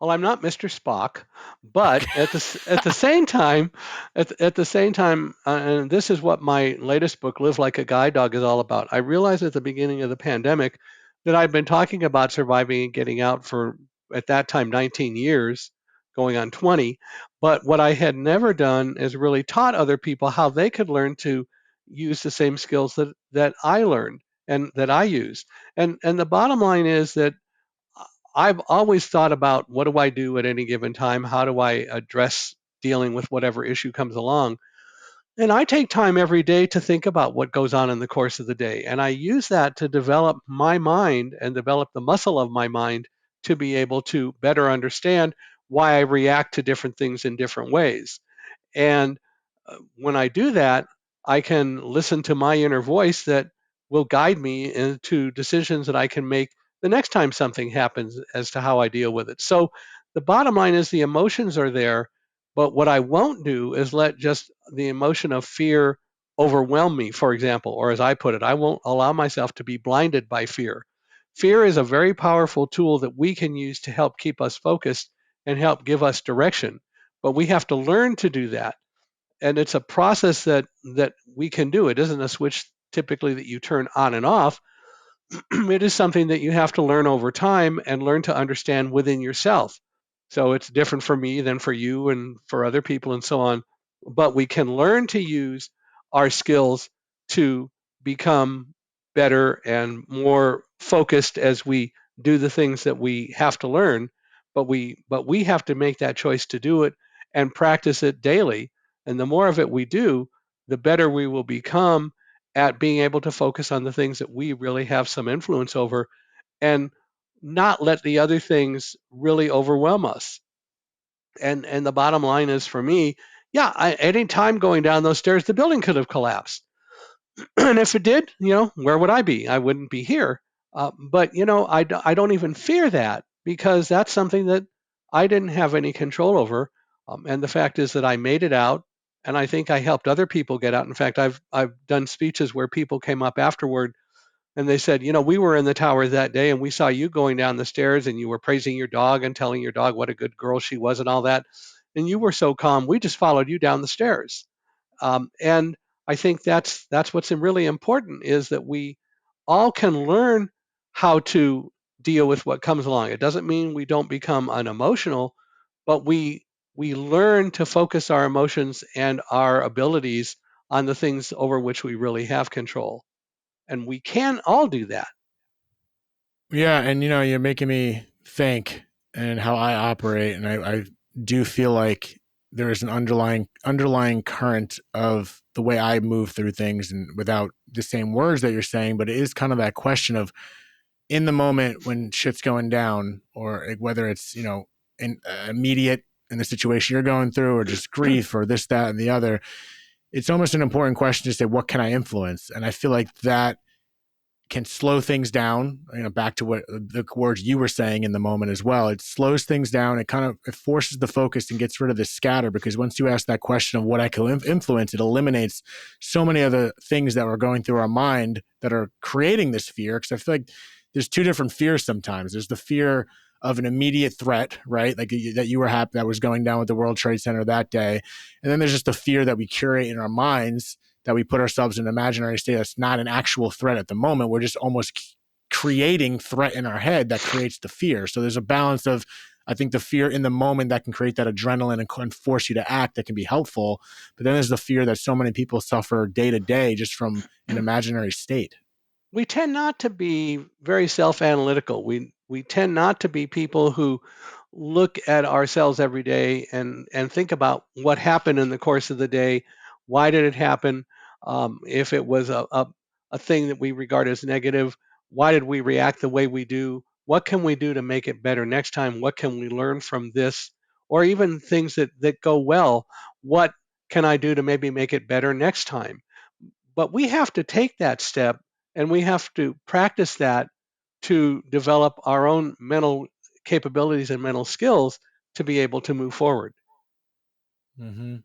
Well, I'm not Mr. Spock, but at the same time, at the same time, and this is what my latest book, Live Like a Guide Dog, is all about. I realized at the beginning of the pandemic that I'd been talking about surviving and getting out for at that time 19 years, going on 20. But what I had never done is really taught other people how they could learn to use the same skills that I learned and that I use. And the bottom line is that I've always thought about what do I do at any given time? How do I address dealing with whatever issue comes along? And I take time every day to think about what goes on in the course of the day. And I use that to develop my mind and develop the muscle of my mind to be able to better understand why I react to different things in different ways. And when I do that, I can listen to my inner voice that will guide me into decisions that I can make the next time something happens as to how I deal with it. So the bottom line is the emotions are there, but what I won't do is let just the emotion of fear overwhelm me, for example, or as I put it, I won't allow myself to be blinded by fear. Fear is a very powerful tool that we can use to help keep us focused and help give us direction. But we have to learn to do that. And it's a process that we can do. It isn't a switch typically that you turn on and off. It is something that you have to learn over time and learn to understand within yourself. So it's different for me than for you and for other people and so on. But we can learn to use our skills to become better and more focused as we do the things that we have to learn. But we have to make that choice to do it and practice it daily. And the more of it we do, the better we will become at being able to focus on the things that we really have some influence over and not let the other things really overwhelm us. And the bottom line is for me, yeah, any time going down those stairs, the building could have collapsed. And if it did, where would I be? I wouldn't be here. But I don't even fear that because that's something that I didn't have any control over. And the fact is that I made it out, and I think I helped other people get out. In fact, I've done speeches where people came up afterward and they said, we were in the tower that day and we saw you going down the stairs and you were praising your dog and telling your dog what a good girl she was and all that. And you were so calm. We just followed you down the stairs. And I think that's what's really important is that we all can learn how to deal with what comes along. It doesn't mean we don't become unemotional, but we learn to focus our emotions and our abilities on the things over which we really have control. And we can all do that. Yeah, and you're making me think and how I operate, and I do feel like there is an underlying current of the way I move through things, and without the same words that you're saying, but it is kind of that question of in the moment when shit's going down, or like whether it's immediate in the situation you're going through, or just grief, or this, that, and the other. It's almost an important question to say, what can I influence? And I feel like that can slow things down, back to what the words you were saying in the moment as well. It slows things down. It forces the focus and gets rid of the scatter, because once you ask that question of what I can influence, it eliminates so many other things that were going through our mind that are creating this fear. Because I feel like there's two different fears sometimes. There's the fear of an immediate threat, right? Like that you were happy that was going down with the World Trade Center that day. And then there's just the fear that we curate in our minds, that we put ourselves in an imaginary state that's not an actual threat at the moment. We're just almost creating threat in our head that creates the fear. So there's a balance of, I think, the fear in the moment that can create that adrenaline and force you to act, that can be helpful. But then there's the fear that so many people suffer day to day just from an imaginary state. We tend not to be very self-analytical. We tend not to be people who look at ourselves every day and think about what happened in the course of the day. Why did it happen? If it was a thing that we regard as negative, why did we react the way we do? What can we do to make it better next time? What can we learn from this? Or even things that go well, what can I do to maybe make it better next time? But we have to take that step and we have to practice that to develop our own mental capabilities and mental skills to be able to move forward. Mm-hmm.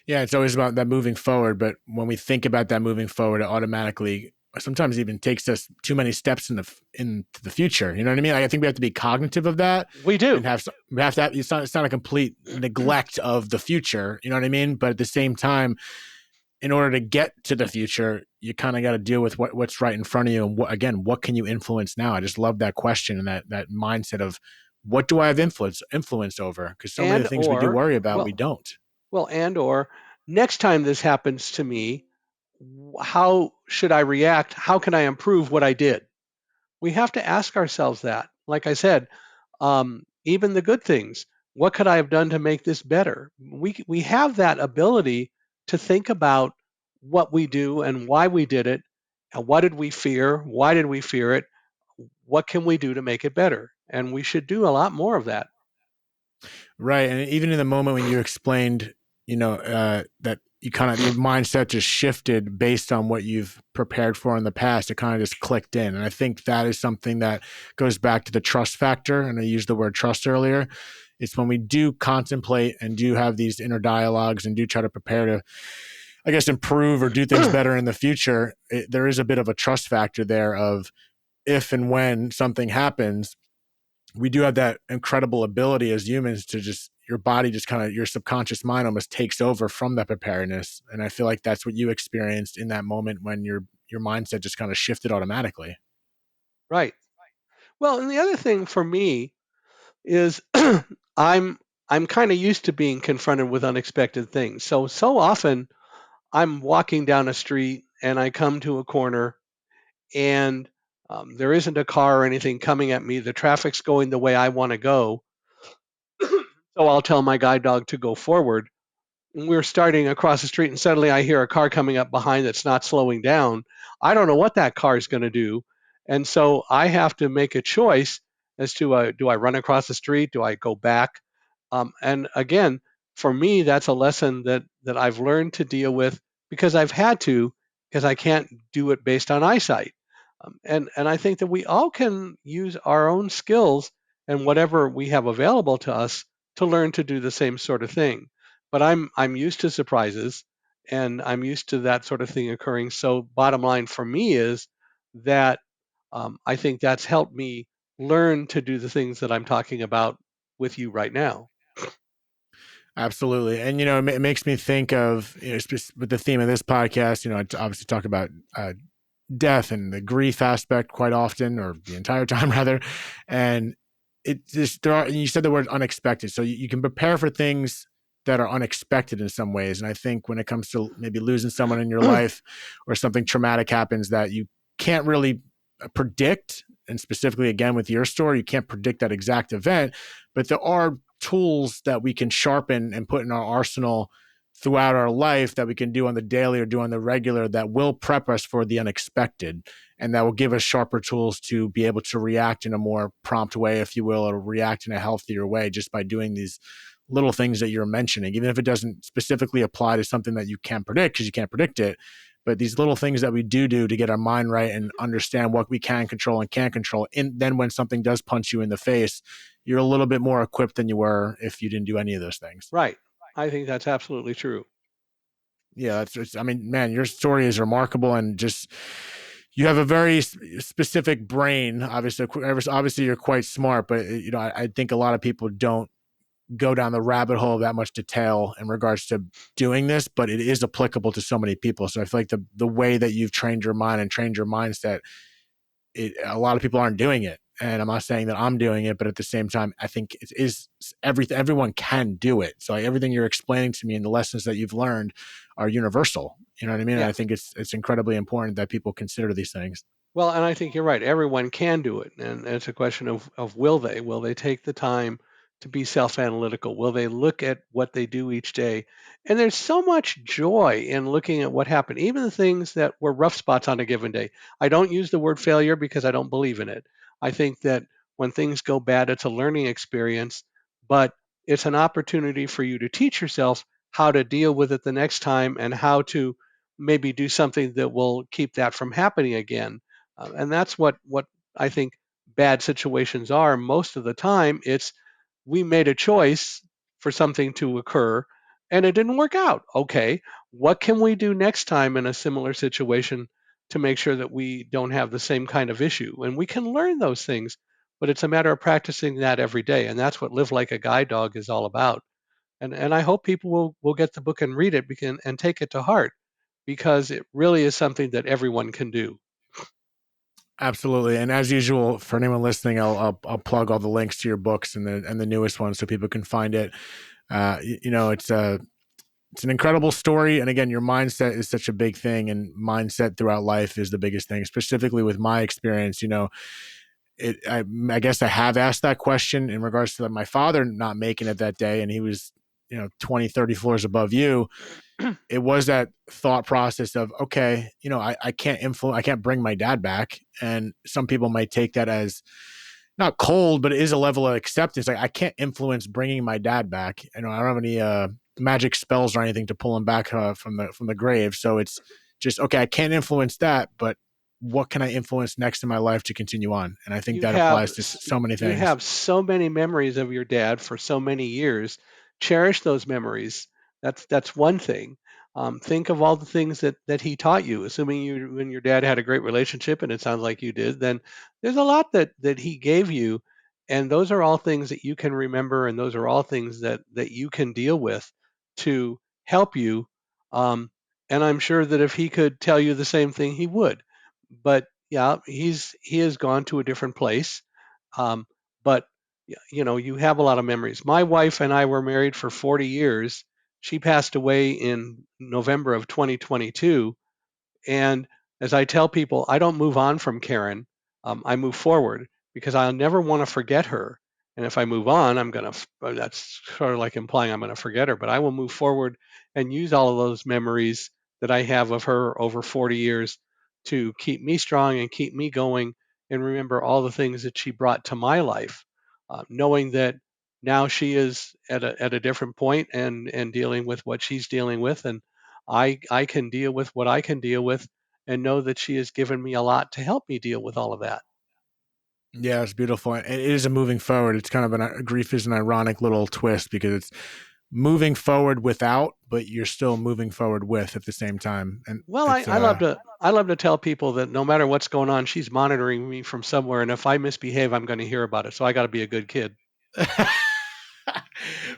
Yeah, it's always about that moving forward. But when we think about that moving forward, it automatically sometimes even takes us too many steps into the future. You know what I mean? Like, I think we have to be cognitive of that, We and do. we have to have, it's not a complete neglect of the future. You know what I mean? But at the same time, in order to get to the future, you kind of got to deal with what's right in front of you. And what can you influence now? I just love that question and that mindset of, what do I have influence over? Because so many of And the things we do or, worry about, we well, don't. and or next time this happens to me, how should I react? How can I improve what I did? We have to ask ourselves that. Like I said, even the good things. What could I have done to make this better? We have that ability to think about what we do and why we did it, and what did we fear? Why did we fear it? What can we do to make it better? And we should do a lot more of that. Right. And even in the moment when you explained, that you kind of, your mindset just shifted based on what you've prepared for in the past, it kind of just clicked in. And I think that is something that goes back to the trust factor. And I used the word trust earlier. It's when we do contemplate and do have these inner dialogues and do try to prepare to, I guess, improve or do things better in the future, there is a bit of a trust factor there of if and when something happens, we do have that incredible ability as humans to just, your body just kind of, your subconscious mind almost takes over from that preparedness. And I feel like that's what you experienced in that moment when your mindset just kind of shifted automatically. Right. Well, and the other thing for me is I'm I'm kind of used to being confronted with unexpected things. So often I'm walking down a street and I come to a corner and there isn't a car or anything coming at me. The traffic's going the way I want to go. So I'll tell my guide dog to go forward. And we're starting across the street, and suddenly I hear a car coming up behind that's not slowing down. I don't know what that car is going to do. And so I have to make a choice as to do I run across the street? Do I go back? And again, for me, that's a lesson that I've learned to deal with because I've had to, because I can't do it based on eyesight. And I think that we all can use our own skills and whatever we have available to us to learn to do the same sort of thing. But I'm used to surprises, and I'm used to that sort of thing occurring. So bottom line for me is that I think that's helped me learn to do the things that I'm talking about with you right now. Absolutely. And, it makes me think of, with the theme of this podcast, I obviously talk about death and the grief aspect quite often, or the entire time rather. And it just, you said the word unexpected. So you can prepare for things that are unexpected in some ways. And I think when it comes to maybe losing someone in your life or something traumatic happens that you can't really predict, and specifically again with your story, you can't predict that exact event, but there are tools that we can sharpen and put in our arsenal throughout our life that we can do on the daily or do on the regular that will prep us for the unexpected, and that will give us sharper tools to be able to react in a more prompt way, if you will, or react in a healthier way just by doing these little things that you're mentioning, even if it doesn't specifically apply to something that you can't predict because you can't predict it. But these little things that we do to get our mind right and understand what we can control and can't control. And then when something does punch you in the face, you're a little bit more equipped than you were if you didn't do any of those things. Right. I think that's absolutely true. Yeah, I mean, man, your story is remarkable, and just, you have a very specific brain. Obviously you're quite smart, but I think a lot of people don't go down the rabbit hole of that much detail in regards to doing this, but it is applicable to so many people. So I feel like the way that you've trained your mind and trained your mindset, a lot of people aren't doing it. And I'm not saying that I'm doing it, but at the same time, I think it is everything. Everyone can do it. So like, everything you're explaining to me and the lessons that you've learned are universal. You know what I mean? And Yeah. I think it's incredibly important that people consider these things. Well, and I think you're right. Everyone can do it, and it's a question of will they? Will they take the time to be self-analytical? Will they look at what they do each day? And there's so much joy in looking at what happened, even the things that were rough spots on a given day. I don't use the word failure because I don't believe in it. I think that when things go bad, it's a learning experience, but it's an opportunity for you to teach yourself how to deal with it the next time and how to maybe do something that will keep that from happening again. And that's what I think bad situations are. Most of the time, it's we made a choice for something to occur and it didn't work out. Okay, what can we do next time in a similar situation to make sure that we don't have the same kind of issue? And we can learn those things, but it's a matter of practicing that every day. And that's what Live Like a Guide Dog is all about. And I hope people will get the book and read it and take it to heart because it really is something that everyone can do. Absolutely. And as usual, for anyone listening, I'll plug all the links to your books and the newest ones so people can find it. It's an incredible story. And again, your mindset is such a big thing, and mindset throughout life is the biggest thing, specifically with my experience. I guess I have asked that question in regards to my father not making it that day. And he was, 20, 30 floors above you. It was that thought process of, okay, I can't influence, I can't bring my dad back. And some people might take that as not cold, but it is a level of acceptance. Like, I can't influence bringing my dad back. I don't have any magic spells or anything to pull him back from the grave. So it's just, okay, I can't influence that, but what can I influence next in my life to continue on? And I think You that have applies to so many you things. have so many memories of your dad for so many years. Cherish those memories. That's one thing. Think of all the things that he taught you. Assuming you and your dad had a great relationship, and it sounds like you did, then there's a lot that he gave you, and those are all things that you can remember, and those are all things that you can deal with to help you. Um, and I'm sure that if he could tell you the same thing, he would. But yeah, he has gone to a different place. Um, but you have a lot of memories. My wife and I were married for 40 years. She passed away in November of 2022, and as I tell people, I don't move on from Karen. I move forward because I'll never want to forget her. And if I move on, that's sort of like implying I'm going to forget her, but I will move forward and use all of those memories that I have of her over 40 years to keep me strong and keep me going and remember all the things that she brought to my life, knowing that now she is at a different point and dealing with what she's dealing with. And I can deal with what I can deal with and know that she has given me a lot to help me deal with all of that. Yeah, it's beautiful. It is a moving forward. It's kind of grief is an ironic little twist because it's moving forward without, but you're still moving forward with at the same time. And Well, it's I love to tell people that no matter what's going on, she's monitoring me from somewhere, and if I misbehave, I'm going to hear about it. So I got to be a good kid.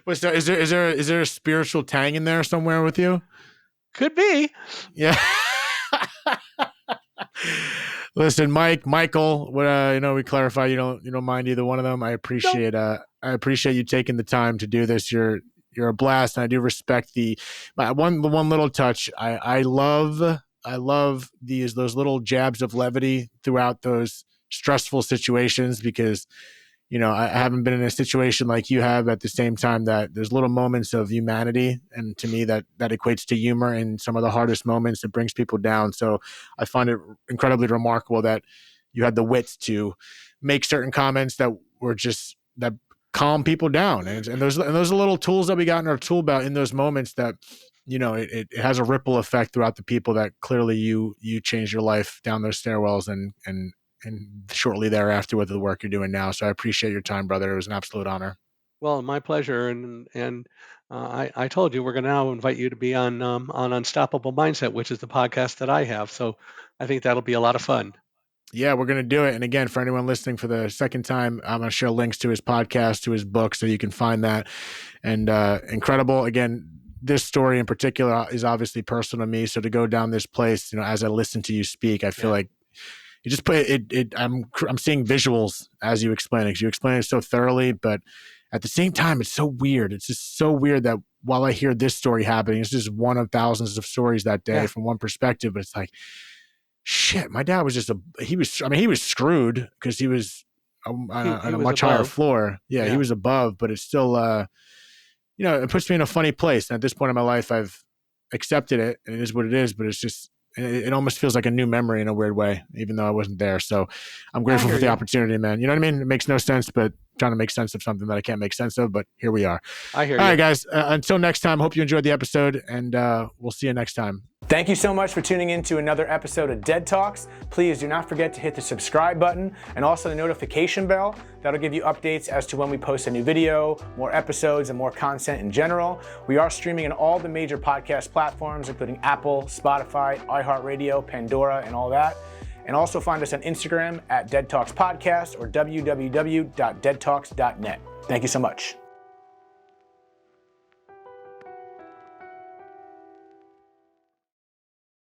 Well, so is there a spiritual tang in there somewhere with you? Could be. Yeah. Listen, Michael, what we clarify you don't mind either one of them. Nope. I appreciate you taking the time to do this. You're a blast, and I do respect the one little touch. I love those little jabs of levity throughout those stressful situations because I haven't been in a situation like you have at the same time that there's little moments of humanity. And to me, that equates to humor in some of the hardest moments that brings people down. So I find it incredibly remarkable that you had the wits to make certain comments that calm people down. And those are little tools that we got in our tool belt in those moments that, it has a ripple effect throughout the people that clearly you changed your life down those stairwells and shortly thereafter with the work you're doing now. So I appreciate your time, brother. It was an absolute honor. Well, my pleasure. And I told you we're going to now invite you to be on Unstoppable Mindset, which is the podcast that I have. So I think that'll be a lot of fun. Yeah, we're going to do it. And again, for anyone listening for the second time, I'm going to share links to his podcast, to his book, so you can find that. And incredible. Again, this story in particular is obviously personal to me. So to go down this place, as I listen to you speak, I feel Yeah. like you just put it. I'm seeing visuals as you explain it, because you explain it so thoroughly, but at the same time, it's so weird. It's just so weird that while I hear this story happening, it's just one of thousands of stories that day Yeah. from one perspective. But it's like, shit, my dad was he was screwed because he was on He a was much higher above. floor. Yeah, he Yeah. was above, but it's still, it puts me in a funny place. And at this point in my life, I've accepted it, and it is what it is. But it's just, it almost feels like a new memory in a weird way, even though I wasn't there. So I'm I grateful hear for the you. opportunity, man. You know what I mean? It makes no sense, but trying to make sense of something that I can't make sense of. But here we are. I hear All you. right, guys. Until next time, hope you enjoyed the episode, and we'll see you next time. Thank you so much for tuning in to another episode of Dead Talks. Please do not forget to hit the subscribe button and also the notification bell. That'll give you updates as to when we post a new video, more episodes, and more content in general. We are streaming on all the major podcast platforms, including Apple, Spotify, iHeartRadio, Pandora, and all that. And also find us on Instagram at Dead Talks Podcast or www.deadtalks.net. Thank you so much.